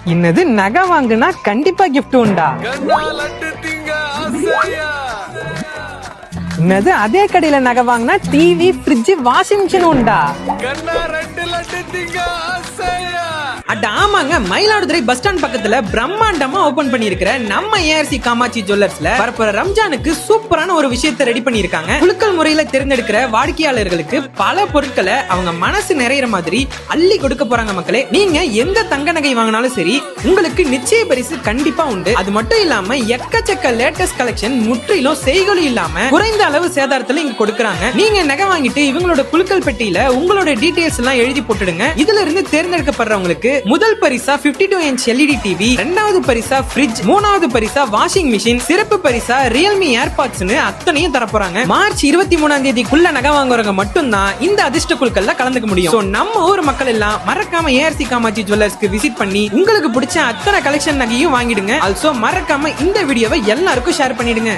இன்னது நகை வாங்குனா கண்டிப்பா gift உண்டா? இன்னது அதே கடையில நகை வாங்கினா டிவி, ஃப்ரிட்ஜ், வாஷிங் மிஷின் உண்டா? அட ஆமாங்க, மயிலாடுதுறை பஸ் ஸ்டாண்ட் பக்கத்துல பிரம்மாண்டமா ஓபன் பண்ணிருக்கிற நம்ம ஏஆர்சி காமாட்சி ஜுவல்லர்ஸ்ல வரப்போற ரம்ஜானுக்கு சூப்பரான ஒரு விஷயத்தை ரெடி பண்ணிருக்காங்க. குலுக்கல் முறையில தேர்ந்தெடுக்கிற வாடிக்கையாளர்களுக்கு பல பொருட்களை அவங்க மனசு நிறையிற மாதிரி அள்ளி கொடுக்க போறாங்க. மக்களே, நீங்க எந்த தங்க நகை வாங்கினாலும் சரி, உங்களுக்கு நிச்சய பரிசு கண்டிப்பா உண்டு. அது மட்டும் இல்லாம எக்கச்சக்க லேட்டஸ்ட் கலெக்ஷன் முற்றிலும் செய்கொலி இல்லாம குறைந்த அளவு சேதாரத்துல இங்க கொடுக்கறாங்க. நீங்க நகை வாங்கிட்டு இவங்களோட குலுக்கல் பெட்டியில உங்களோட டீடைல்ஸ் எல்லாம் எழுதி போட்டுடுங்க. இதுல இருந்து தேர்ந்தெடுக்கப்படுறவங்களுக்கு முதல் பரிசா 52 இன்ச் LED டிவி, இரண்டாவது பரிசா ஃப்ரிட்ஜ், மூணாவது பரிசா வாஷிங் மிஷின், சிறப்பு பரிசா ரியல்மி ஏர்பாட்ஸ்னு அத்தனையும் தர போறாங்க. மார்ச் 23ஆம் தேதிக்குள்ள நகை வாங்குறவங்க மட்டும்தான் இந்த அதிர்ஷ்ட குழுக்கள்ல கலந்துக்க முடியும். நம்ம ஊர் மக்கள் எல்லாம் மறக்காம ஏஆர்சி காமாட்சி ஜுவல்லர்ஸ்க்கு விசிட் பண்ணி உங்களுக்கு பிடிச்ச அத்தனை கலெக்ஷன் நகையும் வாங்கிடுங்க. ஆல்சோ மறக்காம இந்த வீடியோவை எல்லாருக்கும் ஷேர் பண்ணிடுங்க.